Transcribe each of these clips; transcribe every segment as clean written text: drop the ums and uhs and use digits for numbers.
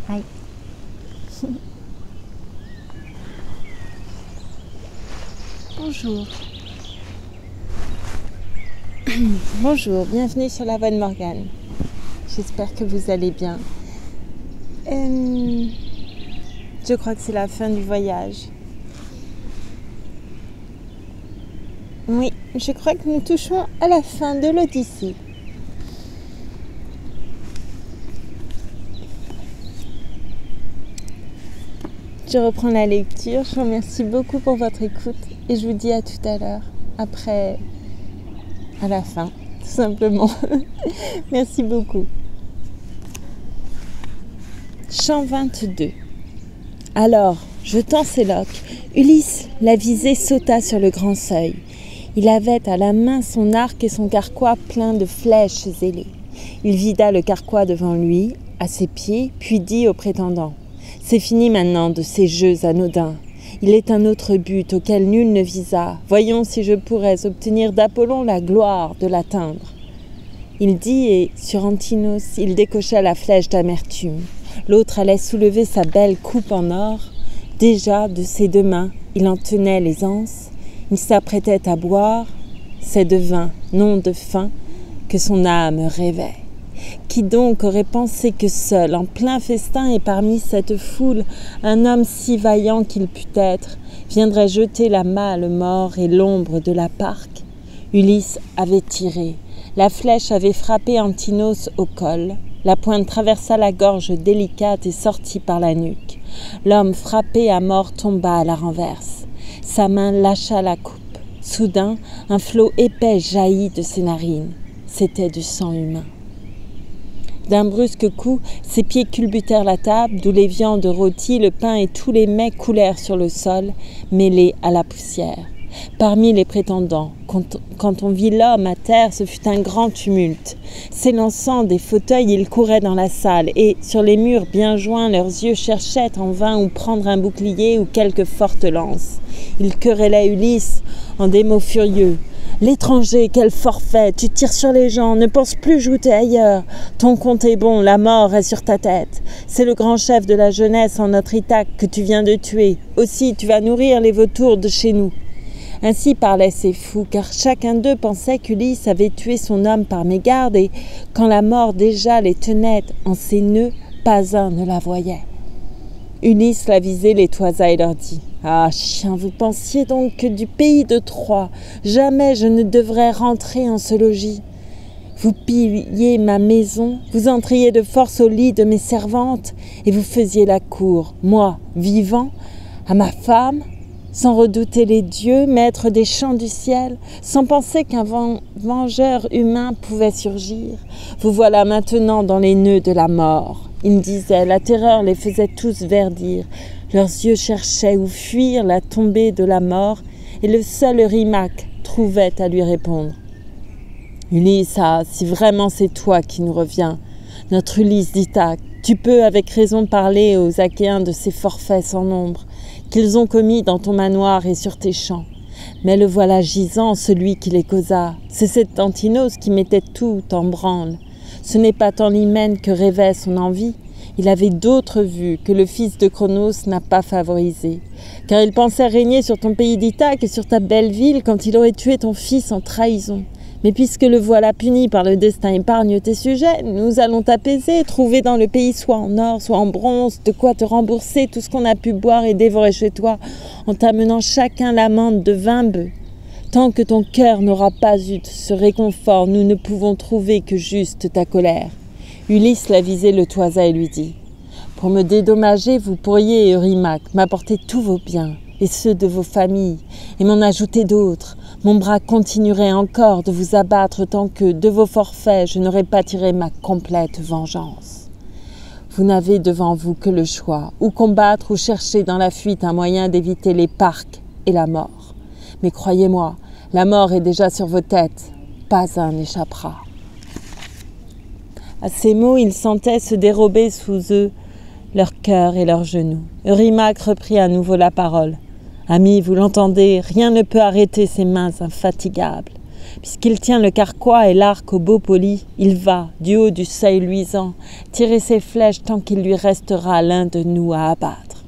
Aïe. Bonjour. Bonjour, bienvenue sur la voie de Morgane. J'espère que vous allez bien. Je crois que c'est la fin du voyage. Oui, je crois que nous touchons à la fin de l'Odyssée. Je reprends la lecture. Je vous remercie beaucoup pour votre écoute et je vous dis à tout à l'heure, après, à la fin, tout simplement. Merci beaucoup. Chant 22. Alors, jetant ses loques, Ulysse, la visée, sauta sur le grand seuil. Il avait à la main son arc et son carquois plein de flèches ailées. Il vida le carquois devant lui, à ses pieds, puis dit au prétendant: « C'est fini maintenant de ces jeux anodins. Il est un autre but auquel nul ne visa. Voyons si je pourrais obtenir d'Apollon la gloire de l'atteindre. » Il dit, et sur Antinos, il décocha la flèche d'amertume. L'autre allait soulever sa belle coupe en or. Déjà, de ses deux mains, il en tenait les anses. Il s'apprêtait à boire. C'est de vin, non de faim, que son âme rêvait. Qui donc aurait pensé que seul, en plein festin et parmi cette foule, un homme si vaillant qu'il pût être, viendrait jeter la malle mort et l'ombre de la parque? Ulysse avait tiré. La flèche avait frappé Antinos au col. La pointe traversa la gorge délicate et sortit par la nuque. L'homme frappé à mort tomba à la renverse. Sa main lâcha la coupe. Soudain, un flot épais jaillit de ses narines. C'était du sang humain. D'un brusque coup, ses pieds culbutèrent la table, d'où les viandes rôties, le pain et tous les mets coulèrent sur le sol, mêlés à la poussière. Parmi les prétendants, quand on vit l'homme à terre, ce fut un grand tumulte. S'élançant des fauteuils, ils couraient dans la salle, et, sur les murs bien joints, leurs yeux cherchaient en vain où prendre un bouclier ou quelque forte lance. Ils querellaient Ulysse en des mots furieux. « L'étranger, quel forfait! Tu tires sur les gens, ne pense plus jouter ailleurs. Ton compte est bon, la mort est sur ta tête. C'est le grand chef de la jeunesse en notre Ithaque que tu viens de tuer. Aussi, tu vas nourrir les vautours de chez nous. » Ainsi parlaient ces fous, car chacun d'eux pensait qu'Ulysse avait tué son homme par mégarde, et quand la mort déjà les tenait en ses nœuds, pas un ne la voyait. Ulysse la visée les toisa et leur dit: « Ah, chien, vous pensiez donc que du pays de Troie, jamais je ne devrais rentrer en ce logis. Vous pilliez ma maison, vous entriez de force au lit de mes servantes, et vous faisiez la cour, moi, vivant, à ma femme, sans redouter les dieux, maîtres des champs du ciel, sans penser qu'un vengeur humain pouvait surgir. Vous voilà maintenant dans les nœuds de la mort. » Ils me disaient, la terreur les faisait tous verdir. Leurs yeux cherchaient où fuir la tombée de la mort, et le seul Eurymaque trouvait à lui répondre. « Ulysse, ah, si vraiment c'est toi qui nous reviens, notre Ulysse d'Ithaque, tu peux avec raison parler aux Achéens de ces forfaits sans nombre qu'ils ont commis dans ton manoir et sur tes champs. Mais le voilà gisant, celui qui les causa. C'est cet Antinos qui mettait tout en branle. Ce n'est pas tant l'hymen que rêvait son envie. Il avait d'autres vues que le fils de Cronos n'a pas favorisées. Car il pensait régner sur ton pays d'Ithaque et sur ta belle ville quand il aurait tué ton fils en trahison. Mais puisque le voilà puni par le destin épargne tes sujets, nous allons t'apaiser, trouver dans le pays soit en or, soit en bronze, de quoi te rembourser tout ce qu'on a pu boire et dévorer chez toi, en t'amenant chacun l'amende de 20 bœufs. Tant que ton cœur n'aura pas eu ce réconfort, nous ne pouvons trouver que juste ta colère. » Ulysse la visée le toisa et lui dit: « Pour me dédommager, vous pourriez, Eurymaque, m'apporter tous vos biens, et ceux de vos familles, et m'en ajouter d'autres. Mon bras continuerait encore de vous abattre tant que, de vos forfaits, je n'aurais pas tiré ma complète vengeance. Vous n'avez devant vous que le choix, ou combattre ou chercher dans la fuite un moyen d'éviter les parques et la mort. Mais croyez-moi, la mort est déjà sur vos têtes, pas un n'échappera. » À ces mots, ils sentaient se dérober sous eux leur cœur et leurs genoux. Eurymaque reprit à nouveau la parole. « Amis, vous l'entendez, rien ne peut arrêter ces mains infatigables. Puisqu'il tient le carquois et l'arc au beau poli, il va, du haut du seuil luisant, tirer ses flèches tant qu'il lui restera l'un de nous à abattre.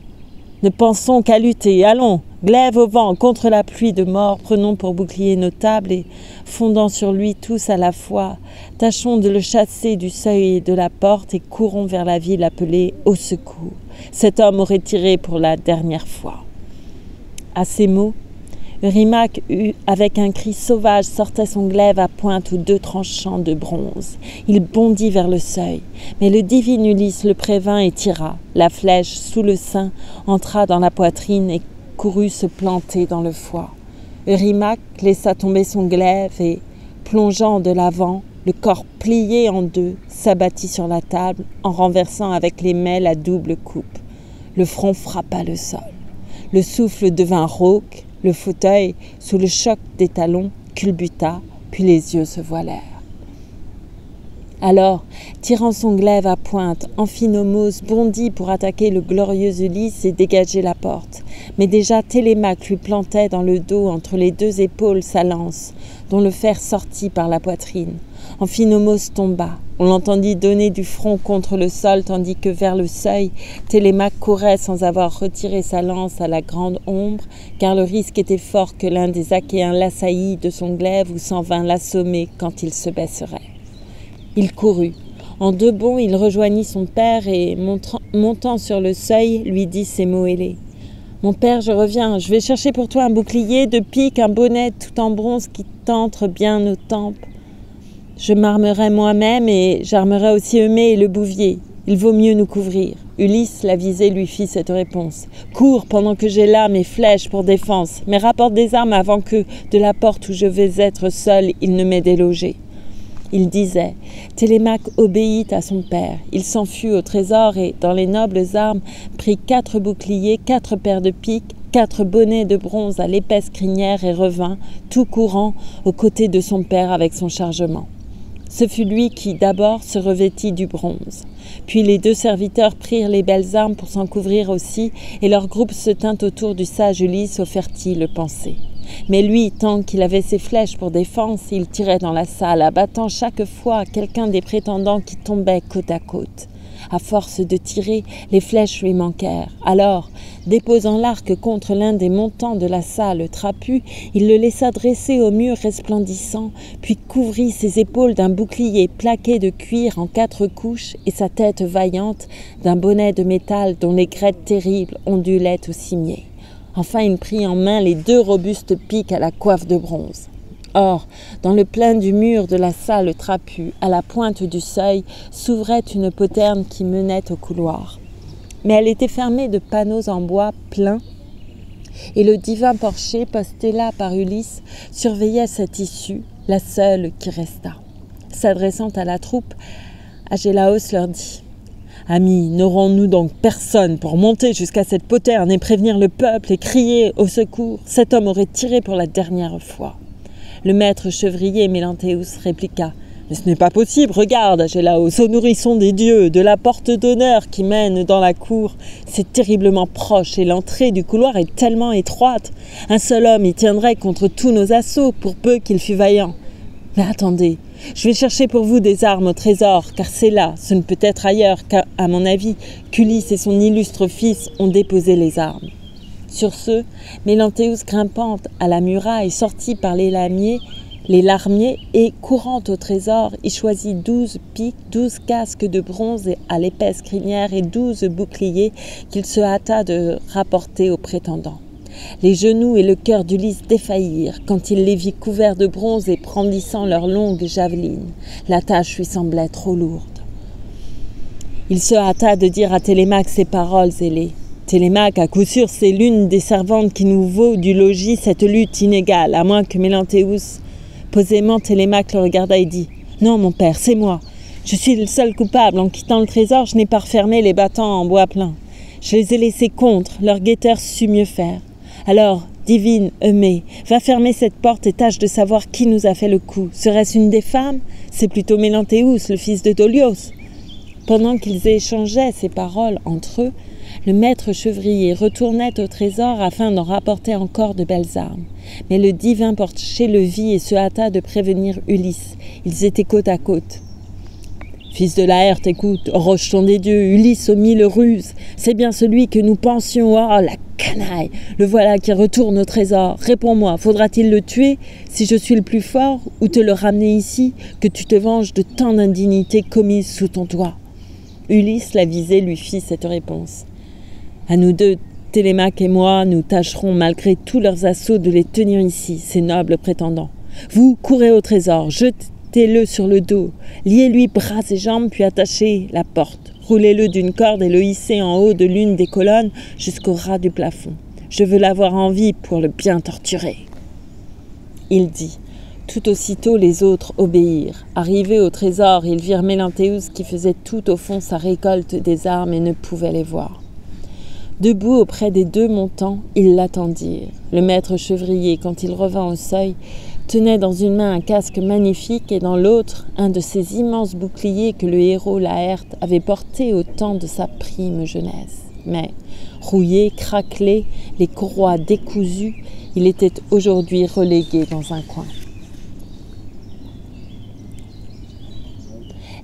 Ne pensons qu'à lutter, allons, glaive au vent, contre la pluie de mort, prenons pour bouclier nos tables et, fondant sur lui tous à la fois, tâchons de le chasser du seuil et de la porte et courons vers la ville appelée au secours. Cet homme aurait tiré pour la dernière fois. » À ces mots, Eurymaque, avec un cri sauvage, sortait son glaive à pointe aux 2 tranchants de bronze. Il bondit vers le seuil, mais le divin Ulysse le prévint et tira. La flèche, sous le sein, entra dans la poitrine et courut se planter dans le foie. Eurymaque laissa tomber son glaive et, plongeant de l'avant, le corps plié en 2, s'abattit sur la table en renversant avec les mains à double coupe. Le front frappa le sol. Le souffle devint rauque. Le fauteuil, sous le choc des talons, culbuta, puis les yeux se voilèrent. Alors, tirant son glaive à pointe, Amphinomos bondit pour attaquer le glorieux Ulysse et dégager la porte. Mais déjà Télémaque lui plantait dans le dos entre les 2 épaules sa lance, dont le fer sortit par la poitrine. Amphinomos tomba. On l'entendit donner du front contre le sol, tandis que vers le seuil, Télémaque courait sans avoir retiré sa lance à la grande ombre, car le risque était fort que l'un des Achéens l'assaillît de son glaive ou s'en vînt l'assommer quand il se baisserait. Il courut. En 2 bonds, il rejoignit son père et, montant sur le seuil, lui dit ces mots ailés. « Mon père, je reviens. Je vais chercher pour toi un bouclier, 2 piques, un bonnet tout en bronze qui t'entre bien aux tempes. Je m'armerai moi-même et j'armerai aussi Eumée et le bouvier. Il vaut mieux nous couvrir. » Ulysse, l'avisé, lui fit cette réponse. « Cours pendant que j'ai là mes flèches pour défense, mais rapporte des armes avant que, de la porte où je vais être seul, il ne m'ait délogé. » Il disait. Télémaque obéit à son père. Il s'enfuit au trésor et, dans les nobles armes, prit 4 boucliers, 4 paires de piques, 4 bonnets de bronze à l'épaisse crinière et revint, tout courant, aux côtés de son père avec son chargement. Ce fut lui qui, d'abord, se revêtit du bronze. Puis les 2 serviteurs prirent les belles armes pour s'en couvrir aussi, et leur groupe se tint autour du sage Ulysse aux fertiles pensées. Mais lui, tant qu'il avait ses flèches pour défense, il tirait dans la salle, abattant chaque fois quelqu'un des prétendants qui tombaient côte à côte. À force de tirer, les flèches lui manquèrent. Alors, déposant l'arc contre l'un des montants de la salle trapue, il le laissa dresser au mur resplendissant, puis couvrit ses épaules d'un bouclier plaqué de cuir en 4 couches et sa tête vaillante d'un bonnet de métal dont les crêtes terribles ondulaient au cimier. Enfin, il prit en main les 2 robustes piques à la coiffe de bronze. Or, dans le plein du mur de la salle trapue, à la pointe du seuil, s'ouvrait une poterne qui menait au couloir. Mais elle était fermée de panneaux en bois pleins, et le divin porcher, posté là par Ulysse, surveillait cette issue, la seule qui resta. S'adressant à la troupe, Agélaos leur dit « Amis, n'aurons-nous donc personne pour monter jusqu'à cette poterne et prévenir le peuple et crier au secours ? Cet homme aurait tiré pour la dernière fois. » Le maître chevrier Mélanthéus répliqua « Mais ce n'est pas possible, regarde, Agélaos, au nourrisson des dieux, de la porte d'honneur qui mène dans la cour. C'est terriblement proche et l'entrée du couloir est tellement étroite. Un seul homme y tiendrait contre tous nos assauts, pour peu qu'il fût vaillant. Mais attendez, je vais chercher pour vous des armes au trésor, car c'est là, ce ne peut être ailleurs qu'à mon avis, qu'Ulysse et son illustre fils ont déposé les armes. » Sur ce, Mélanthéus grimpant à la muraille sortit par les larmiers et, courant au trésor, y choisit 12 piques, 12 casques de bronze à l'épaisse crinière et 12 boucliers qu'il se hâta de rapporter aux prétendants. Les genoux et le cœur d'Ulysse défaillirent quand il les vit couverts de bronze et brandissant leurs longues javelines. La tâche lui semblait trop lourde. Il se hâta de dire à Télémaque ces paroles ailées. Télémaque, à coup sûr, c'est l'une des servantes qui nous vaut du logis cette lutte inégale, à moins que Mélanthéus. Posément, Télémaque le regarda et dit « Non, mon père, c'est moi. Je suis le seul coupable. En quittant le trésor, je n'ai pas refermé les battants en bois plein. Je les ai laissés contre. Leur guetteur sut mieux faire. Alors, divine Eumée, va fermer cette porte et tâche de savoir qui nous a fait le coup. Serait-ce une des femmes ? C'est plutôt Mélanthéus, le fils de Dolios. » Pendant qu'ils échangeaient ces paroles entre eux, le maître chevrier retournait au trésor afin d'en rapporter encore de belles armes. Mais le divin porcher le vit et se hâta de prévenir Ulysse. Ils étaient côte à côte. « Fils de Laërte, écoute, rejeton des dieux, Ulysse aux 1000 ruses, c'est bien celui que nous pensions. Oh, la canaille, le voilà qui retourne au trésor. Réponds-moi, faudra-t-il le tuer si je suis le plus fort ou te le ramener ici, que tu te venges de tant d'indignités commises sous ton toit ?» Ulysse l'avisé lui fit cette réponse. « À nous deux, Télémaque et moi, nous tâcherons malgré tous leurs assauts de les tenir ici, ces nobles prétendants. Vous, courez au trésor, jetez-le sur le dos, liez-lui bras et jambes, puis attachez la porte. Roulez-le d'une corde et le hissez en haut de l'une des colonnes jusqu'au ras du plafond. Je veux l'avoir en vie pour le bien torturer. » Il dit. Tout aussitôt les autres obéirent. Arrivés au trésor, ils virent Mélanthéus qui faisait tout au fond sa récolte des armes et ne pouvait les voir. Debout auprès des deux montants, ils l'attendirent. Le maître chevrier, quand il revint au seuil, tenait dans une main un casque magnifique et dans l'autre un de ces immenses boucliers que le héros Laërte avait porté au temps de sa prime jeunesse. Mais, rouillé, craquelé, les courroies décousues, il était aujourd'hui relégué dans un coin.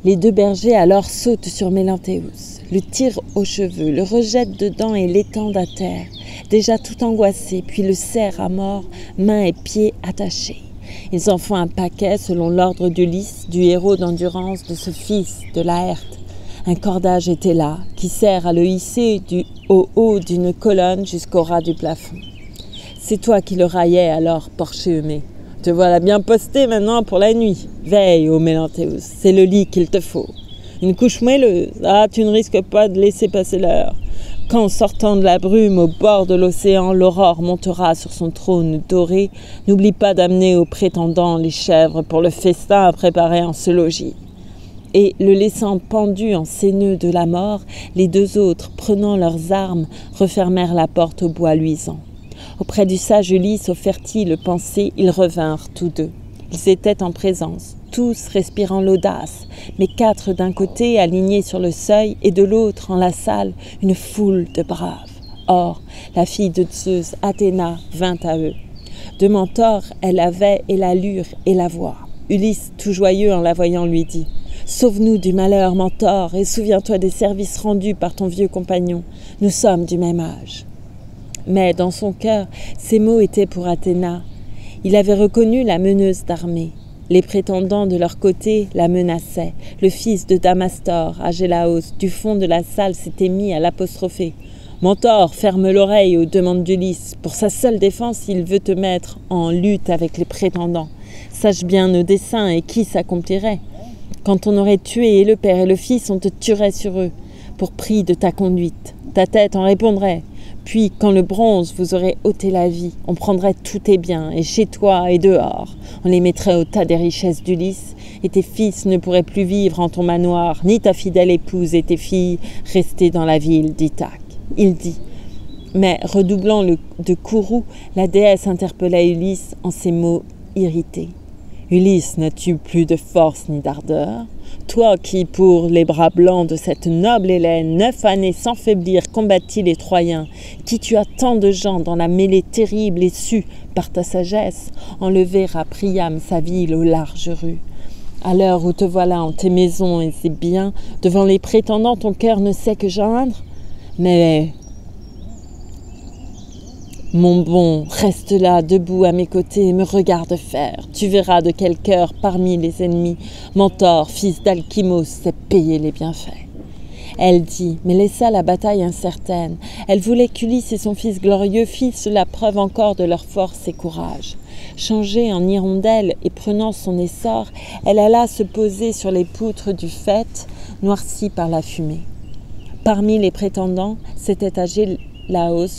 Les deux bergers alors sautent sur Mélanthéus, le tirent aux cheveux, le rejettent dedans et l'étendent à terre, déjà tout angoissé, puis le serrent à mort, mains et pieds attachés. Ils en font un paquet selon l'ordre d'Ulysse, du héros d'endurance de ce fils de Laërte. Un cordage était là, qui sert à le hisser au haut d'une colonne jusqu'au ras du plafond. C'est toi qui le raillais alors, porcher aimé. Te voilà bien posté maintenant pour la nuit. Veille, ô Mélanthéus, c'est le lit qu'il te faut. Une couche moelleuse, tu ne risques pas de laisser passer l'heure. Quand, sortant de la brume au bord de l'océan, l'aurore montera sur son trône doré, n'oublie pas d'amener aux prétendants les chèvres pour le festin à préparer en ce logis. » Et, le laissant pendu en ces nœuds de la mort, les deux autres, prenant leurs armes, refermèrent la porte au bois luisant. Auprès du sage Ulysse, aux fertiles pensées, ils revinrent tous deux. Ils étaient en présence, tous respirant l'audace, mais 4 d'un côté alignés sur le seuil et de l'autre, en la salle, une foule de braves. Or, la fille de Zeus, Athéna, vint à eux. De mentor, elle avait et l'allure et la voix. Ulysse, tout joyeux en la voyant, lui dit « Sauve-nous du malheur, mentor, et souviens-toi des services rendus par ton vieux compagnon. Nous sommes du même âge. » Mais dans son cœur, ces mots étaient pour Athéna. Il avait reconnu la meneuse d'armée. Les prétendants de leur côté la menaçaient. Le fils de Damastor, Agélaos, du fond de la salle s'était mis à l'apostropher. « Mentor, ferme l'oreille aux demandes d'Ulysse. Pour sa seule défense, il veut te mettre en lutte avec les prétendants. Sache bien nos desseins et qui s'accomplirait. Quand on aurait tué et le père et le fils, on te tuerait sur eux, pour prix de ta conduite. Ta tête en répondrait. Puis, quand le bronze vous aurait ôté la vie, on prendrait tous tes biens, et chez toi et dehors. On les mettrait au tas des richesses d'Ulysse, et tes fils ne pourraient plus vivre en ton manoir, ni ta fidèle épouse et tes filles rester dans la ville d'Ithaque. » Il dit. Mais, redoublant de courroux, la déesse interpella Ulysse en ces mots irrités. « Ulysse, n'as-tu plus de force ni d'ardeur ? Toi qui, pour les bras blancs de cette noble Hélène, 9 années sans faiblir combattis les Troyens, qui tua tant de gens dans la mêlée terrible et su, par ta sagesse, enlever à Priam sa ville aux larges rues. À l'heure où te voilà en tes maisons et tes biens, devant les prétendants ton cœur ne sait que geindre. Mais mon bon, reste là, debout à mes côtés, et me regarde faire. Tu verras de quel cœur, parmi les ennemis, Mentor, fils d'Alkimos, sait payer les bienfaits. » Elle dit, mais laissa la bataille incertaine. Elle voulait qu'Ulysse et son fils glorieux fissent la preuve encore de leur force et courage. Changée en hirondelle et prenant son essor, elle alla se poser sur les poutres du faîte, noircies par la fumée. Parmi les prétendants, c'était Agélaos,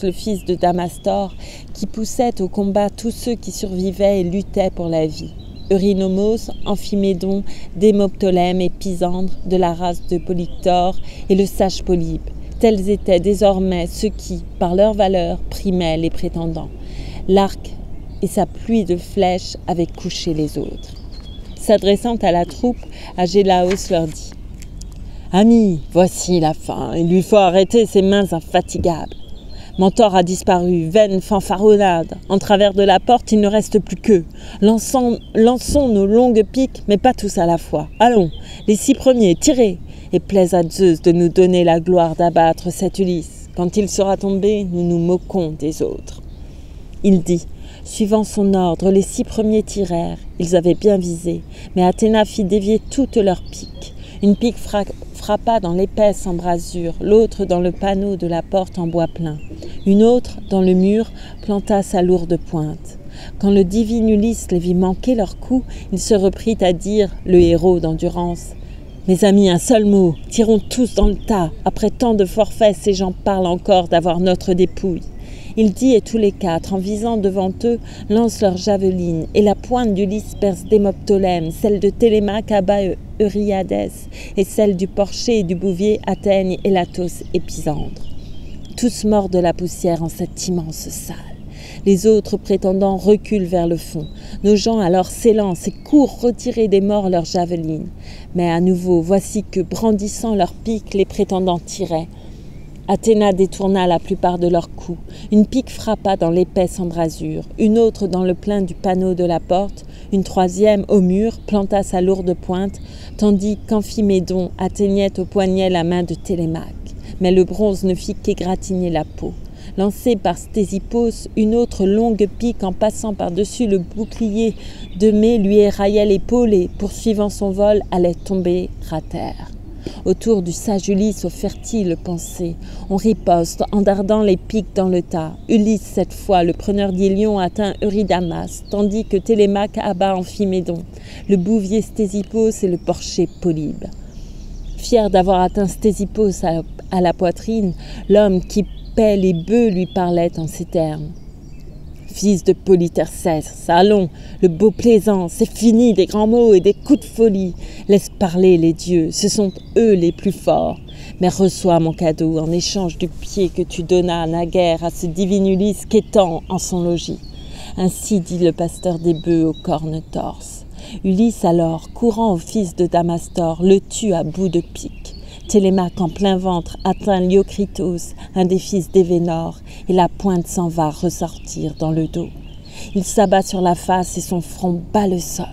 le fils de Damastor, qui poussait au combat tous ceux qui survivaient et luttaient pour la vie. Eurynomos, Amphimédon, Démoptolème et Pisandre, de la race de Polyctor, et le sage Polybe. Tels étaient désormais ceux qui, par leur valeur, primaient les prétendants. L'arc et sa pluie de flèches avaient couché les autres. S'adressant à la troupe, Agélaos leur dit « Ami, voici la fin, il lui faut arrêter ses mains infatigables. Mentor a disparu, vaine fanfaronnade. En travers de la porte, il ne reste plus qu'eux. Lançons nos longues piques, mais pas tous à la fois. Allons, les 6 premiers, tirez. Et plaise à Zeus de nous donner la gloire d'abattre cet Ulysse. Quand il sera tombé, nous nous moquons des autres. Il dit, suivant son ordre, les 6 premiers tirèrent. Ils avaient bien visé, mais Athéna fit dévier toutes leurs piques. Une pique frappa dans l'épaisse embrasure, l'autre dans le panneau de la porte en bois plein. Une autre, dans le mur, planta sa lourde pointe. Quand le divin Ulysse les vit manquer leur coup, il se reprit à dire, le héros d'endurance, « Mes amis, un seul mot, tirons tous dans le tas. Après tant de forfaits, ces gens parlent encore d'avoir notre dépouille. » Il dit et tous les 4, en visant devant eux, lancent leurs javelines, et la pointe d'Ulysse perce Démoptolème, celle de Télémaque abat Euryades, et celle du Porcher et du Bouvier atteignent Élatos et Pisandre. Tous morts de la poussière en cette immense salle. Les autres prétendants reculent vers le fond. Nos gens alors s'élancent et courent retirer des morts leurs javelines. Mais à nouveau, voici que, brandissant leurs piques, les prétendants tiraient. Athéna détourna la plupart de leurs coups. Une pique frappa dans l'épaisse embrasure, une autre dans le plein du panneau de la porte, une troisième, au mur, planta sa lourde pointe, tandis qu'Amphimédon atteignait au poignet la main de Télémaque. Mais le bronze ne fit qu'égratigner la peau. Lancée par Stésippos, une autre longue pique en passant par-dessus le bouclier de Mée lui éraillait l'épaule et, poursuivant son vol, allait tomber à terre. Autour du sage Ulysse aux fertiles pensées, on riposte en dardant les piques dans le tas. Ulysse, cette fois, le preneur d'Ilion, atteint Eurydamas, tandis que Télémaque abat Amphimédon, le bouvier Stésippos et le porcher Polybe. Fier d'avoir atteint Stésippos à la poitrine, l'homme qui paie les bœufs lui parlait en ces termes. Fils de Polythercès, allons, le beau plaisant, c'est fini des grands mots et des coups de folie. Laisse parler les dieux, ce sont eux les plus forts. Mais reçois mon cadeau en échange du pied que tu donnas naguère à ce divin Ulysse quêtant en son logis. Ainsi dit le pasteur des bœufs aux cornes torses. Ulysse alors, courant au fils de Damastor, le tue à bout de pique. Télémaque en plein ventre atteint Liocritos, un des fils d'Événor, et la pointe s'en va ressortir dans le dos. Il s'abat sur la face et son front bat le sol.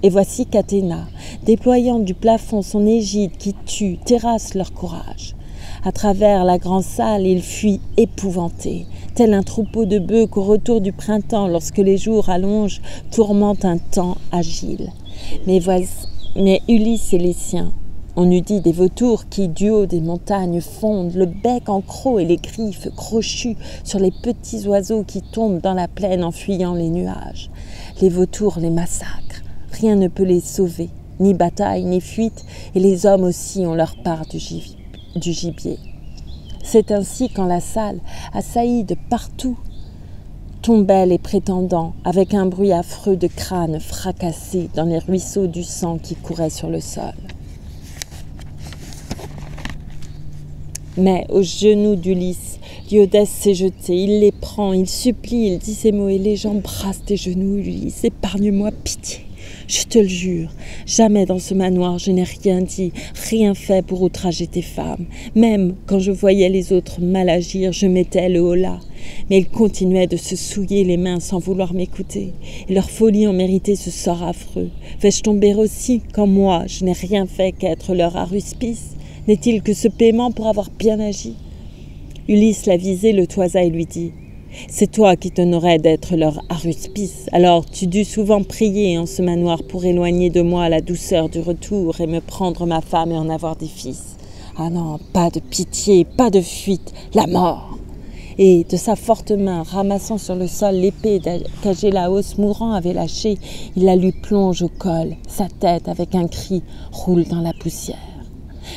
Et voici qu'Athéna, déployant du plafond son égide qui tue, terrasse leur courage. À travers la grande salle, il fuit épouvanté, tel un troupeau de bœufs qu'au retour du printemps, lorsque les jours allongent, tourmente un temps agile. Mais Ulysse et les siens, on eût dit des vautours qui, du haut des montagnes, fondent le bec en croc et les griffes crochues sur les petits oiseaux qui tombent dans la plaine en fuyant les nuages. Les vautours les massacrent, rien ne peut les sauver, ni bataille, ni fuite, et les hommes aussi ont leur part du gibier. C'est ainsi qu'en la salle, assaillis de partout, tombaient les prétendants, avec un bruit affreux de crânes fracassés dans les ruisseaux du sang qui couraient sur le sol. Mais aux genoux d'Ulysse, Diodès s'est jeté, il les prend, il supplie, il dit ces mots, et les gens brassent tes genoux, Ulysse, épargne-moi, pitié. Je te le jure, jamais dans ce manoir je n'ai rien dit, rien fait pour outrager tes femmes. Même quand je voyais les autres mal agir, je mettais le holà. Mais ils continuaient de se souiller les mains sans vouloir m'écouter. Et leur folie en méritait ce sort affreux. Vais-je tomber aussi quand moi, je n'ai rien fait qu'être leur aruspice? N'est-il que ce paiement pour avoir bien agi? Ulysse la visée le toisa et lui dit « C'est toi qui t'honorais d'être leur aruspice, alors tu dus souvent prier en ce manoir pour éloigner de moi la douceur du retour et me prendre ma femme et en avoir des fils. Ah non, pas de pitié, pas de fuite, la mort !» Et de sa forte main, ramassant sur le sol l'épée qu'Agélaos mourant avait lâchée, il la lui plonge au col, sa tête avec un cri roule dans la poussière.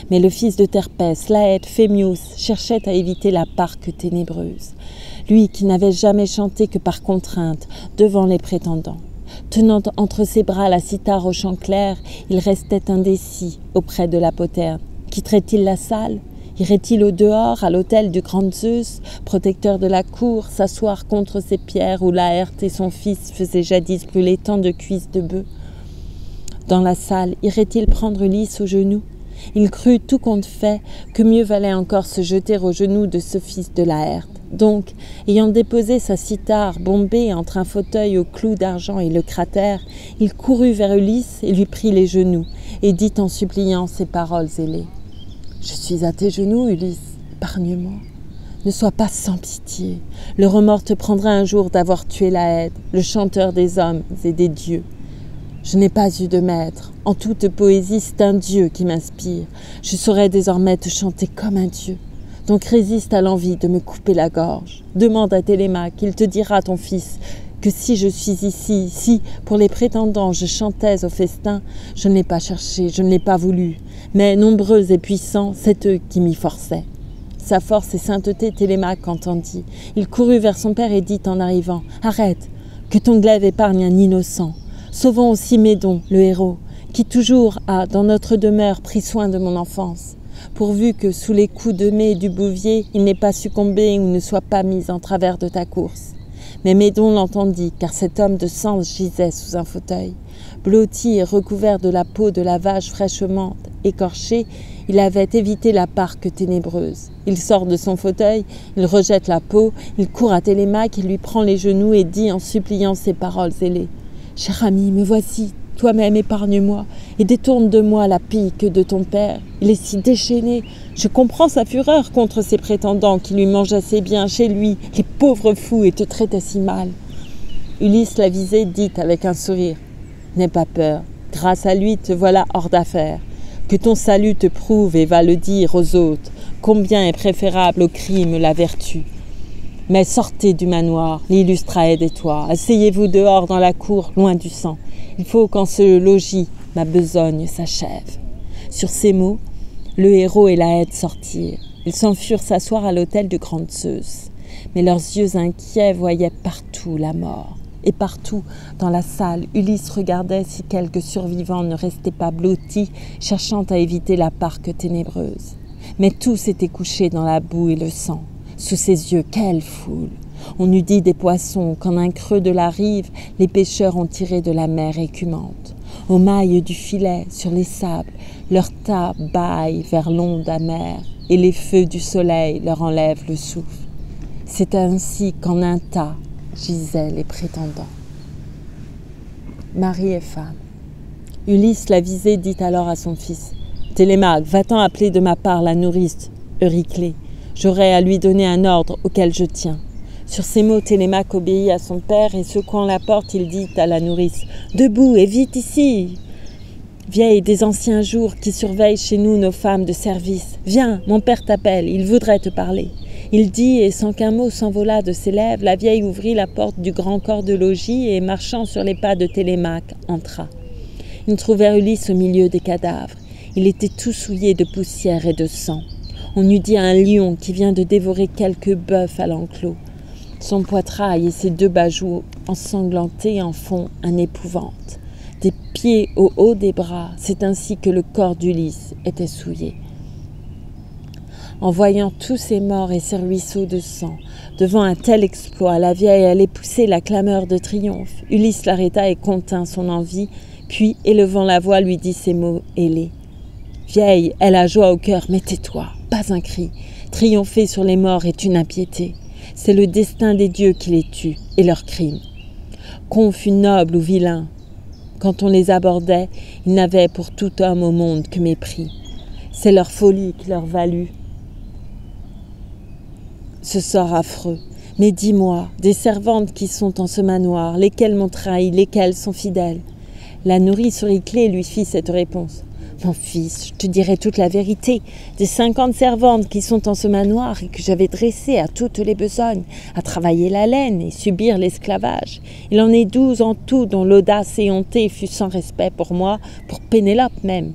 Mais le fils de Terpès, Laète, Phémios, cherchait à éviter la parque ténébreuse. Lui qui n'avait jamais chanté que par contrainte, devant les prétendants. Tenant entre ses bras la cithare au chant clair, il restait indécis auprès de la poterne. Quitterait-il la salle? Irait-il au dehors, à l'hôtel du grand Zeus, protecteur de la cour, s'asseoir contre ces pierres où Laërte et son fils faisaient jadis brûler tant de cuisses de bœufs? Dans la salle, irait-il prendre Ulysse aux genoux? Il crut tout compte fait que mieux valait encore se jeter aux genoux de ce fils de Laërte. Donc, ayant déposé sa cithare bombée entre un fauteuil aux clous d'argent et le cratère, il courut vers Ulysse et lui prit les genoux, et dit en suppliant ces paroles ailées. « Je suis à tes genoux, Ulysse, épargne-moi. Ne sois pas sans pitié. Le remords te prendra un jour d'avoir tué Laëde, le chanteur des hommes et des dieux. Je n'ai pas eu de maître. En toute poésie, c'est un dieu qui m'inspire. Je saurais désormais te chanter comme un dieu. Donc résiste à l'envie de me couper la gorge. Demande à Télémaque, il te dira, ton fils, que si je suis ici, si, pour les prétendants, je chantais au festin, je ne l'ai pas cherché, je ne l'ai pas voulu. Mais nombreux et puissants, c'est eux qui m'y forçaient. » Sa force et sainteté, Télémaque entendit. Il courut vers son père et dit en arrivant « Arrête, que ton glaive épargne un innocent. Sauvons aussi Médon, le héros, qui toujours a, dans notre demeure, pris soin de mon enfance. Pourvu que, sous les coups de mai et du bouvier, il n'ait pas succombé ou ne soit pas mis en travers de ta course. » Mais Médon l'entendit, car cet homme de sang gisait sous un fauteuil. Blotti et recouvert de la peau de la vache fraîchement écorchée, il avait évité la parque ténébreuse. Il sort de son fauteuil, il rejette la peau, il court à Télémaque, il lui prend les genoux et dit en suppliant ces paroles ailées. « Cher ami, me voici, toi-même épargne-moi et détourne de moi la pique de ton père. Il est si déchaîné, je comprends sa fureur contre ses prétendants qui lui mangeaient ses biens chez lui, les pauvres fous, et te traitaient si mal. » Ulysse l'avisé dit avec un sourire. « N'aie pas peur, grâce à lui te voilà hors d'affaire. Que ton salut te prouve et va le dire aux autres, combien est préférable au crime la vertu. Mais sortez du manoir, l'illustre Aède et toi, asseyez-vous dehors dans la cour, loin du sang. Il faut qu'en ce logis, ma besogne s'achève. » Sur ces mots, le héros et Laëde sortirent. Ils s'en furent s'asseoir à l'autel de grande Zeus. Mais leurs yeux inquiets voyaient partout la mort. Et partout, dans la salle, Ulysse regardait si quelques survivants ne restaient pas blottis, cherchant à éviter la parque ténébreuse. Mais tous étaient couchés dans la boue et le sang. Sous ses yeux, quelle foule! On eût dit des poissons qu'en un creux de la rive, les pêcheurs ont tirés de la mer écumante. Aux mailles du filet, sur les sables, leurs tas bâillent vers l'onde amère, et les feux du soleil leur enlèvent le souffle. C'est ainsi qu'en un tas, gisaient les prétendants. Mari et femme. Ulysse l'avisé dit alors à son fils « Télémaque, va-t'en appeler de ma part la nourrice Euryclée. J'aurai à lui donner un ordre auquel je tiens. » Sur ces mots, Télémaque obéit à son père et secouant la porte, il dit à la nourrice « Debout et vite ici, vieille des anciens jours qui surveille chez nous nos femmes de service. Viens, mon père t'appelle, il voudrait te parler. » Il dit, et sans qu'un mot s'envolât de ses lèvres, la vieille ouvrit la porte du grand corps de logis et, marchant sur les pas de Télémaque, entra. Ils trouvèrent Ulysse au milieu des cadavres. Il était tout souillé de poussière et de sang. On eût dit un lion qui vient de dévorer quelques bœufs à l'enclos. Son poitrail et ses deux bajoux ensanglantés en font un épouvante. Des pieds au haut des bras, c'est ainsi que le corps d'Ulysse était souillé. En voyant tous ces morts et ces ruisseaux de sang, devant un tel exploit, la vieille allait pousser la clameur de triomphe. Ulysse l'arrêta et contint son envie, puis, élevant la voix, lui dit ces mots ailés. « Vieille, aie la joie au cœur, mais tais-toi, pas un cri. Triompher sur les morts est une impiété. C'est le destin des dieux qui les tue, et leur crime. Qu'on fût noble ou vilain, quand on les abordait, ils n'avaient pour tout homme au monde que mépris. C'est leur folie qui leur valut ce sort affreux. Mais dis-moi, des servantes qui sont en ce manoir, lesquelles m'ont trahi, lesquelles sont fidèles ?» La nourrice Euryclée lui fit cette réponse. « Mon fils, je te dirai toute la vérité. Des 50 servantes qui sont en ce manoir et que j'avais dressées à toutes les besognes, à travailler la laine et subir l'esclavage. Il en est 12 en tout, dont l'audace éhontée fut sans respect pour moi, pour Pénélope même.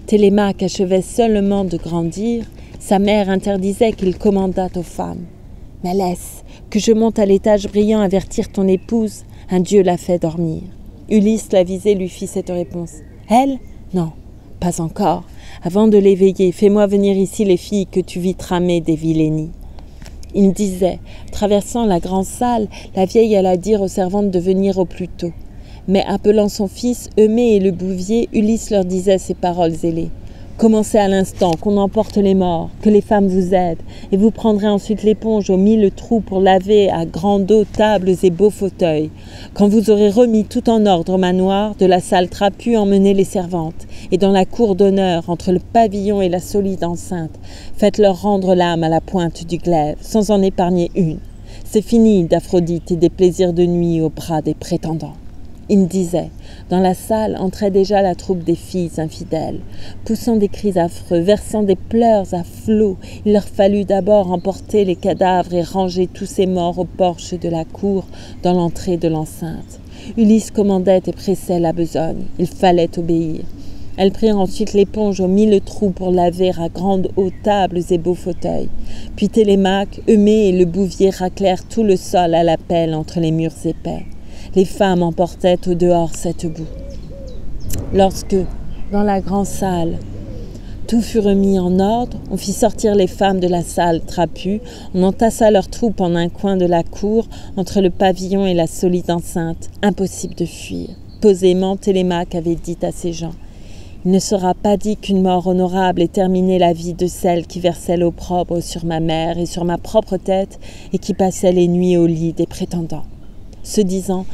Télémaque achevait seulement de grandir. Sa mère interdisait qu'il commandât aux femmes. Mais laisse, que je monte à l'étage brillant avertir ton épouse, un dieu l'a fait dormir. » Ulysse l'avisé lui fit cette réponse. « Elle ? Non, pas encore. Avant de l'éveiller, fais-moi venir ici les filles que tu vis tramer des vilainies. » Il disait, traversant la grande salle, la vieille alla dire aux servantes de venir au plus tôt. Mais appelant son fils, Eumée et le bouvier, Ulysse leur disait ces paroles ailées. « Commencez à l'instant qu'on emporte les morts, que les femmes vous aident, et vous prendrez ensuite l'éponge aux 1000 trous pour laver à grande eau tables et beaux fauteuils. Quand vous aurez remis tout en ordre au manoir, de la salle trapue emmenez les servantes, et dans la cour d'honneur, entre le pavillon et la solide enceinte, faites-leur rendre l'âme à la pointe du glaive, sans en épargner une. C'est fini d'Aphrodite et des plaisirs de nuit au bras des prétendants. Il disait, dans la salle entrait déjà la troupe des filles infidèles, poussant des cris affreux, versant des pleurs à flots. Il leur fallut d'abord emporter les cadavres et ranger tous ces morts au porche de la cour, dans l'entrée de l'enceinte. Ulysse commandait et pressait la besogne, il fallait obéir. Elles prirent ensuite l'éponge aux 1000 trous pour laver à grande eau tables et beaux fauteuils. Puis Télémaque, Eumée et le bouvier raclèrent tout le sol à la pelle entre les murs épais. Les femmes emportaient au dehors cette boue. Lorsque, dans la grande salle, tout fut remis en ordre, on fit sortir les femmes de la salle trapue, on entassa leurs troupes en un coin de la cour, entre le pavillon et la solide enceinte. Impossible de fuir. Posément, Télémaque avait dit à ses gens, « Il ne sera pas dit qu'une mort honorable ait terminé la vie de celle qui versait l'opprobre sur ma mère et sur ma propre tête et qui passait les nuits au lit des prétendants. » Ce disant,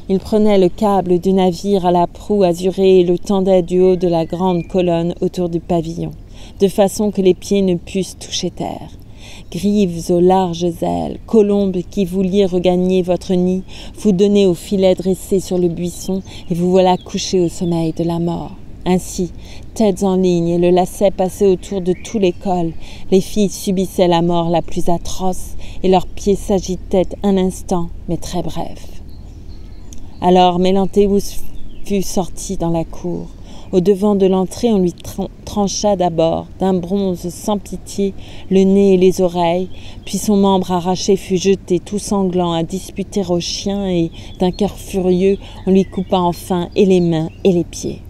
il prenait le câble du navire à la proue azurée et le tendait du haut de la grande colonne autour du pavillon, de façon que les pieds ne pussent toucher terre. Grives aux larges ailes, colombes qui vouliez regagner votre nid, vous donnez au filet dressé sur le buisson et vous voilà couchés au sommeil de la mort. Ainsi, têtes en ligne et le lacet passé autour de tous les cols, les filles subissaient la mort la plus atroce et leurs pieds s'agitaient un instant, mais très bref. Alors Mélantéus fut sorti dans la cour. Au devant de l'entrée, on lui trancha d'abord, d'un bronze sans pitié, le nez et les oreilles, puis son membre arraché fut jeté tout sanglant à disputer aux chiens et, d'un cœur furieux, on lui coupa enfin et les mains et les pieds.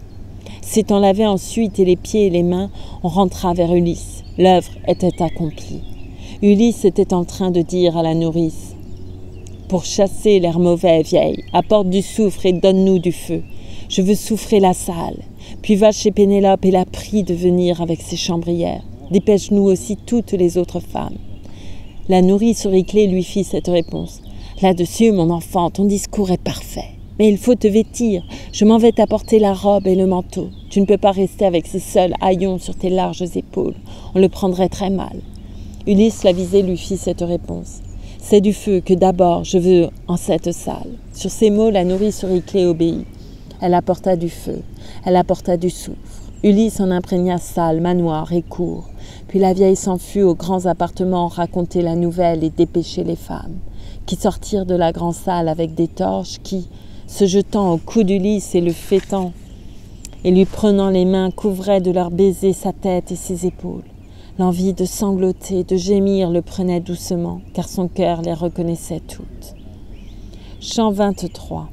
S'étant lavé ensuite et les pieds et les mains, on rentra vers Ulysse. L'œuvre était accomplie. Ulysse était en train de dire à la nourrice « Pour chasser l'air mauvais, vieille, apporte du soufre et donne-nous du feu. Je veux souffrer la salle. Puis va chez Pénélope et la prie de venir avec ses chambrières. Dépêche-nous aussi toutes les autres femmes. » La nourrice auriclée lui fit cette réponse. « Là-dessus, mon enfant, ton discours est parfait. Mais il faut te vêtir. Je m'en vais t'apporter la robe et le manteau. Tu ne peux pas rester avec ce seul haillon sur tes larges épaules. On le prendrait très mal. » Ulysse l'avisé lui fit cette réponse. « C'est du feu que d'abord je veux en cette salle. » Sur ces mots, la nourrice auriclée obéit. Elle apporta du feu. Elle apporta du soufre. Ulysse en imprégna salle, manoir et cour. Puis la vieille s'en fut aux grands appartements raconter la nouvelle et dépêcher les femmes, qui sortirent de la grande salle avec des torches qui, se jetant au cou d'Ulysse et le fêtant, et lui prenant les mains, couvraient de leurs baisers sa tête et ses épaules. L'envie de sangloter, de gémir le prenait doucement, car son cœur les reconnaissait toutes. Chant 23.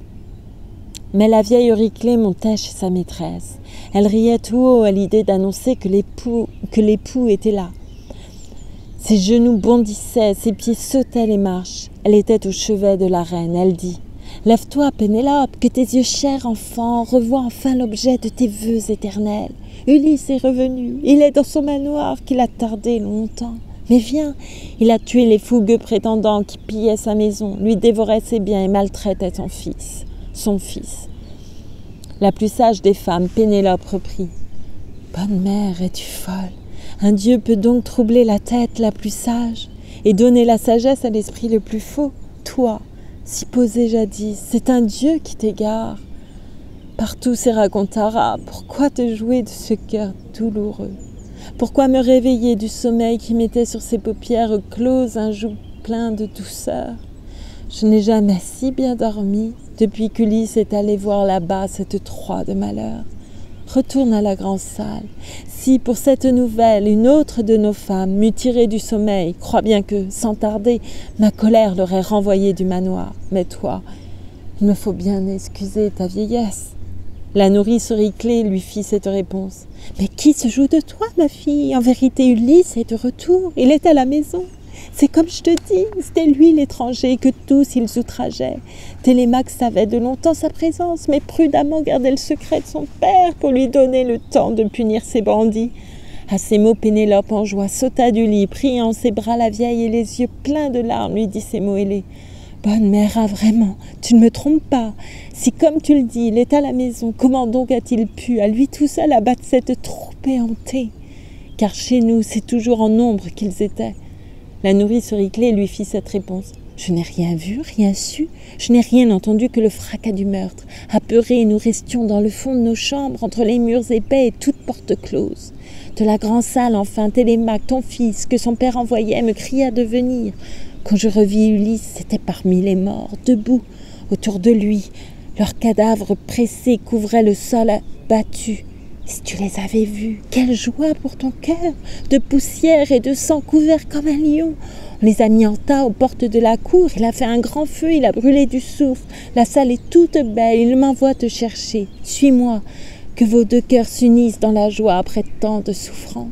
Mais la vieille auriclée montait chez sa maîtresse. Elle riait tout haut à l'idée d'annoncer que l'époux était là. Ses genoux bondissaient, ses pieds sautaient les marches. Elle était au chevet de la reine. Elle dit « Lève-toi, Pénélope, que tes yeux chers enfants revoient enfin l'objet de tes vœux éternels. Ulysse est revenu, il est dans son manoir qu'il a tardé longtemps. Mais viens, il a tué les fougueux prétendants qui pillaient sa maison, lui dévoraient ses biens et maltraitaient son fils. » La plus sage des femmes, Pénélope, reprit « Bonne mère, es-tu folle? Un dieu peut donc troubler la tête la plus sage et donner la sagesse à l'esprit le plus faux? Toi, si posé jadis, c'est un dieu qui t'égare. Partout c'est racontara, pourquoi te jouer de ce cœur douloureux? Pourquoi me réveiller du sommeil qui mettait sur ses paupières closes un joug plein de douceur? Je n'ai jamais si bien dormi depuis qu'Ulysse est allé voir là-bas cette Troie de malheur. Retourne à la grande salle. Si pour cette nouvelle, une autre de nos femmes m'eût tiré du sommeil, crois bien que, sans tarder, ma colère l'aurait renvoyée du manoir. Mais toi, il me faut bien excuser ta vieillesse. » La nourrice auriclée lui fit cette réponse. « Mais qui se joue de toi, ma fille? En vérité, Ulysse est de retour. Il est à la maison. C'est comme je te dis, c'était lui l'étranger que tous ils outrageaient. Télémaque savait de longtemps sa présence, mais prudemment gardait le secret de son père pour lui donner le temps de punir ses bandits. À ces mots, Pénélope en joie sauta du lit, prit en ses bras la vieille et les yeux pleins de larmes lui dit ces mots ailés. Bonne mère, ah vraiment, tu ne me trompes pas. Si comme tu le dis, il est à la maison, comment donc a-t-il pu, à lui tout seul, abattre cette troupe éhontée? Car chez nous, c'est toujours en nombre qu'ils étaient. La nourrice Euryclée lui fit cette réponse. Je n'ai rien vu, rien su, je n'ai rien entendu que le fracas du meurtre. Apeurés, nous restions dans le fond de nos chambres, entre les murs épais et toutes portes closes. De la grande salle, enfin, Télémaque, ton fils, que son père envoyait, me cria de venir. Quand je revis Ulysse, c'était parmi les morts, debout, autour de lui. Leurs cadavres pressés couvraient le sol abattu. Si tu les avais vus, quelle joie pour ton cœur, de poussière et de sang couverts comme un lion. On les a mis en tas aux portes de la cour, il a fait un grand feu, il a brûlé du soufre. La salle est toute belle, il m'envoie te chercher. Suis-moi, que vos deux cœurs s'unissent dans la joie après tant de souffrance.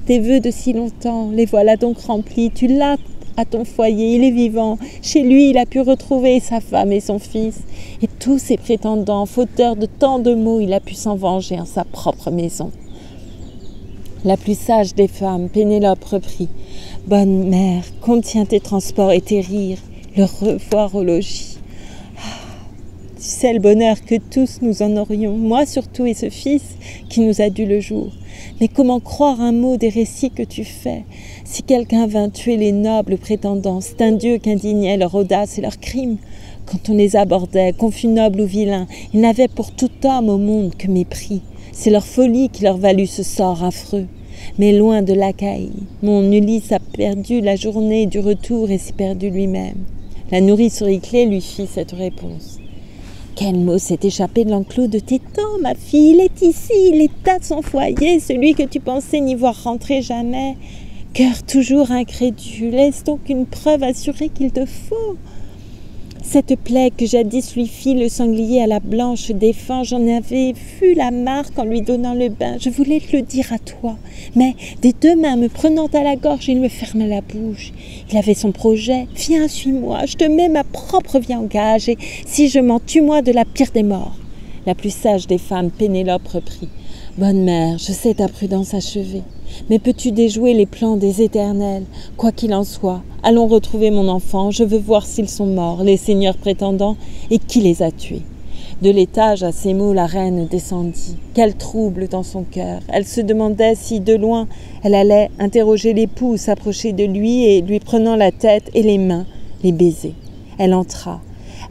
Tes vœux de si longtemps, les voilà donc remplis, tu l'as à ton foyer, il est vivant. Chez lui, il a pu retrouver sa femme et son fils. Et tous ses prétendants, fauteurs de tant de maux, il a pu s'en venger en sa propre maison. La plus sage des femmes, Pénélope, reprit. Bonne mère, contiens tes transports et tes rires, le revoir au logis. Tu sais le bonheur que tous nous en aurions, moi surtout et ce fils qui nous a dû le jour. Mais comment croire un mot des récits que tu fais? Si quelqu'un vint tuer les nobles prétendants, c'est un Dieu qu'indignait leur audace et leurs crimes. Quand on les abordait, qu'on fût noble ou vilain, ils n'avaient pour tout homme au monde que mépris. C'est leur folie qui leur valut ce sort affreux. Mais loin de l'Achaïe, mon Ulysse a perdu la journée du retour et s'est perdu lui-même. La nourrice Euryclée lui fit cette réponse. Quel mot s'est échappé de l'enclos de tes temps, ma fille? Il est ici, il est à son foyer, celui que tu pensais n'y voir rentrer jamais. Cœur toujours incrédule, est-ce donc une preuve assurée qu'il te faut? Cette plaie que jadis lui fit le sanglier à la blanche défend, j'en avais vu la marque en lui donnant le bain. Je voulais te le dire à toi, mais des deux mains me prenant à la gorge, il me ferma la bouche. Il avait son projet. Viens, suis-moi, je te mets ma propre vie en gage, et si je m'en tue, moi, de la pire des morts. La plus sage des femmes, Pénélope, reprit. Bonne mère, je sais ta prudence achevée, mais peux-tu déjouer les plans des éternels? Quoi qu'il en soit, allons retrouver mon enfant, je veux voir s'ils sont morts, les seigneurs prétendants, et qui les a tués. De l'étage, à ces mots, la reine descendit. Quel trouble dans son cœur! Elle se demandait si, de loin, elle allait interroger l'époux, s'approcher de lui et, lui prenant la tête et les mains, les baiser. Elle entra.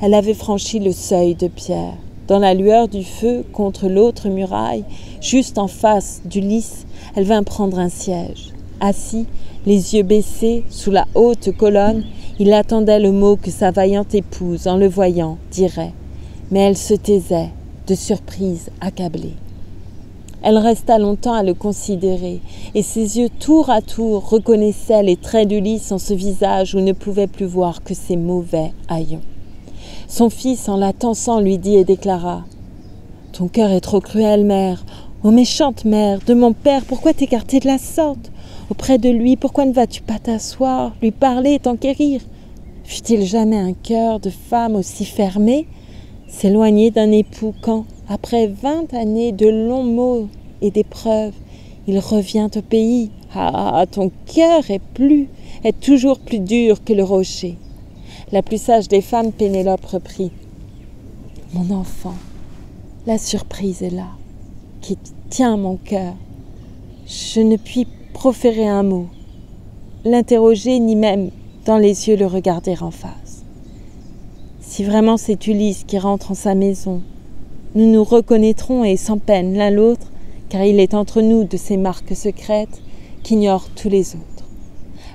Elle avait franchi le seuil de pierre. Dans la lueur du feu, contre l'autre muraille, juste en face d'Ulysse, elle vint prendre un siège. Assis, les yeux baissés, sous la haute colonne, il attendait le mot que sa vaillante épouse, en le voyant, dirait. Mais elle se taisait, de surprise accablée. Elle resta longtemps à le considérer, et ses yeux tour à tour reconnaissaient les traits d'Ulysse en ce visage où ne pouvait plus voir que ses mauvais haillons. Son fils, en la tensant, lui dit et déclara « Ton cœur est trop cruel, mère. Ô méchante mère, de mon père, pourquoi t'écarter de la sorte? Auprès de lui, pourquoi ne vas-tu pas t'asseoir, lui parler et t'enquérir? Fut-il jamais un cœur de femme aussi fermé? S'éloigner d'un époux quand, après 20 années de longs maux et d'épreuves, il revient au pays. Ah, ton cœur est toujours plus dur que le rocher. » La plus sage des femmes, Pénélope, reprit. « Mon enfant, la surprise est là, qui tient mon cœur. Je ne puis proférer un mot, l'interroger, ni même dans les yeux le regarder en face. Si vraiment c'est Ulysse qui rentre en sa maison, nous nous reconnaîtrons et sans peine l'un l'autre, car il est entre nous de ces marques secrètes qu'ignorent tous les autres. »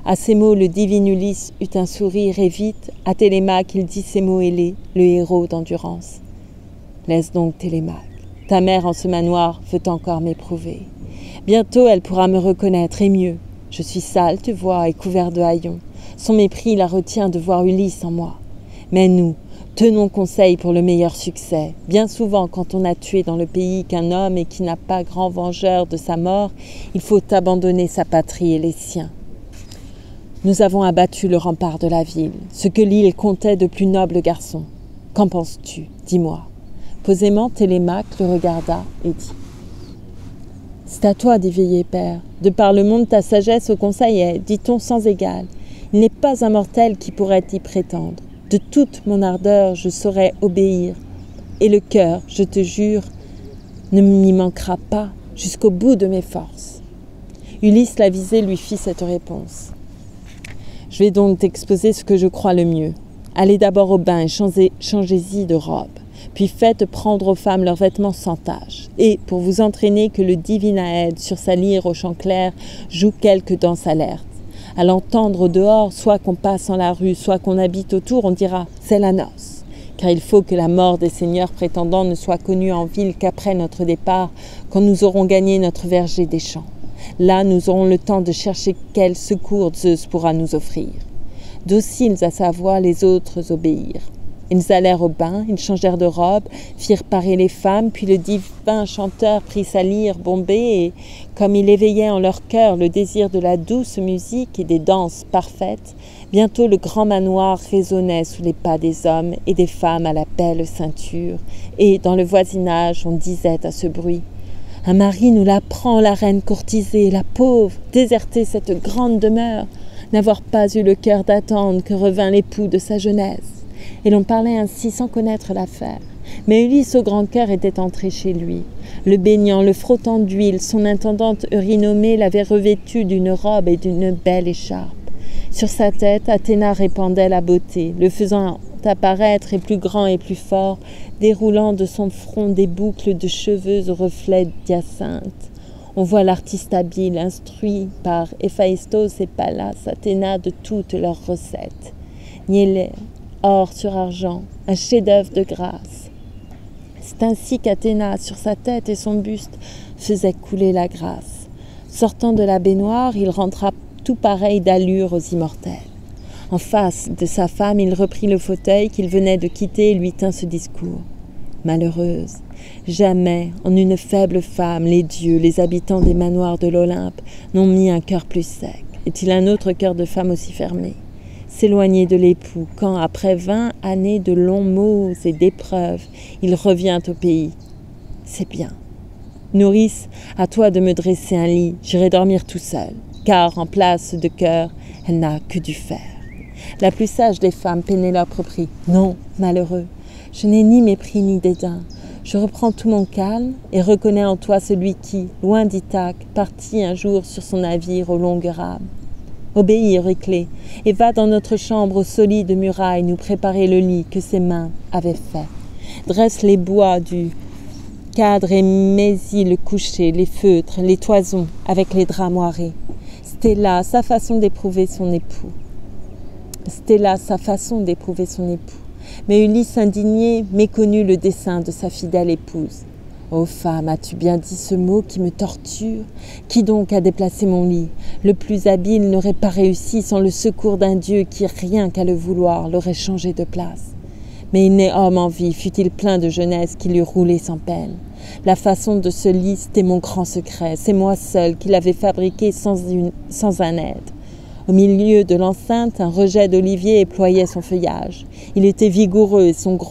À ces mots, le divin Ulysse eut un sourire et vite, à Télémaque, il dit ces mots ailés, le héros d'endurance. « Laisse donc Télémaque, ta mère en ce manoir veut encore m'éprouver. Bientôt elle pourra me reconnaître et mieux. Je suis sale, tu vois, et couvert de haillons. Son mépris la retient de voir Ulysse en moi. Mais nous, tenons conseil pour le meilleur succès. Bien souvent, quand on a tué dans le pays qu'un homme et qui n'a pas grand vengeur de sa mort, il faut abandonner sa patrie et les siens. Nous avons abattu le rempart de la ville, ce que l'île comptait de plus nobles garçons. Qu'en penses-tu? Dis-moi. » Posément, Télémaque le regarda et dit « C'est à toi d'y veiller, père. De par le monde, ta sagesse au conseil est, dit-on, sans égal. Il n'est pas un mortel qui pourrait y prétendre. De toute mon ardeur, je saurais obéir. Et le cœur, je te jure, ne m'y manquera pas jusqu'au bout de mes forces. » Ulysse l'avisé lui fit cette réponse. « Je vais donc t'exposer ce que je crois le mieux. Allez d'abord au bain et changez-y de robe. Puis faites prendre aux femmes leurs vêtements sans tache. Et, pour vous entraîner, que le divin Aède, sur sa lyre au chant clair, joue quelque danse alerte. À l'entendre au dehors, soit qu'on passe en la rue, soit qu'on habite autour, on dira « c'est la noce ». Car il faut que la mort des seigneurs prétendants ne soit connue en ville qu'après notre départ, quand nous aurons gagné notre verger des champs. Là, nous aurons le temps de chercher quel secours Zeus pourra nous offrir. Dociles à sa voix, les autres obéirent. Ils allèrent au bain, ils changèrent de robe, firent parer les femmes, puis le divin chanteur prit sa lyre bombée et, comme il éveillait en leur cœur le désir de la douce musique et des danses parfaites, bientôt le grand manoir résonnait sous les pas des hommes et des femmes à la belle ceinture, et dans le voisinage on disait à ce bruit « Un mari nous la prend, la reine courtisée, la pauvre, déserter cette grande demeure, n'avoir pas eu le cœur d'attendre que revint l'époux de sa jeunesse. » Et l'on parlait ainsi sans connaître l'affaire. Mais Ulysse au grand cœur était entré chez lui. Le baignant, le frottant d'huile, son intendante Eurynomée l'avait revêtu d'une robe et d'une belle écharpe. Sur sa tête, Athéna répandait la beauté, le faisant apparaître et plus grand et plus fort, déroulant de son front des boucles de cheveux aux reflets d'hyacinthe. On voit l'artiste habile, instruit par Héphaïstos et Pallas, Athéna de toutes leurs recettes. Niellé, or sur argent, un chef-d'œuvre de grâce. C'est ainsi qu'Athéna, sur sa tête et son buste, faisait couler la grâce. Sortant de la baignoire, il rentra tout pareil d'allure aux immortels. En face de sa femme, il reprit le fauteuil qu'il venait de quitter et lui tint ce discours. « Malheureuse, jamais, en une faible femme, les dieux, les habitants des manoirs de l'Olympe, n'ont mis un cœur plus sec. Est-il un autre cœur de femme aussi fermé ? S'éloigner de l'époux, quand, après 20 années de longs maux et d'épreuves, il revient au pays. C'est bien. Nourrice, à toi de me dresser un lit, j'irai dormir tout seul, car en place de cœur, elle n'a que du fer. La plus sage des femmes, Pénélope, reprit. Non, malheureux, je n'ai ni mépris ni dédain. Je reprends tout mon calme et reconnais en toi celui qui, loin d'Ithaque, partit un jour sur son navire aux longues rames. Obéis, Euryclée, et va dans notre chambre aux solides murailles nous préparer le lit que ses mains avaient fait. Dresse les bois du cadre et mets-y le coucher, les feutres, les toisons, avec les draps moirés. C'était là sa façon d'éprouver son époux. Mais Ulysse, indigné, méconnut le dessein de sa fidèle épouse. « Ô femme, as-tu bien dit ce mot qui me torture? Qui donc a déplacé mon lit? Le plus habile n'aurait pas réussi sans le secours d'un dieu qui, rien qu'à le vouloir, l'aurait changé de place. Mais il n'est homme en vie, fût-il plein de jeunesse, qui l'eût roulé sans peine. La façon de ce lit, c'était mon grand secret. C'est moi seul qui l'avais fabriqué sans un aide. Au milieu de l'enceinte, un rejet d'olivier éployait son feuillage. Il était vigoureux et son gros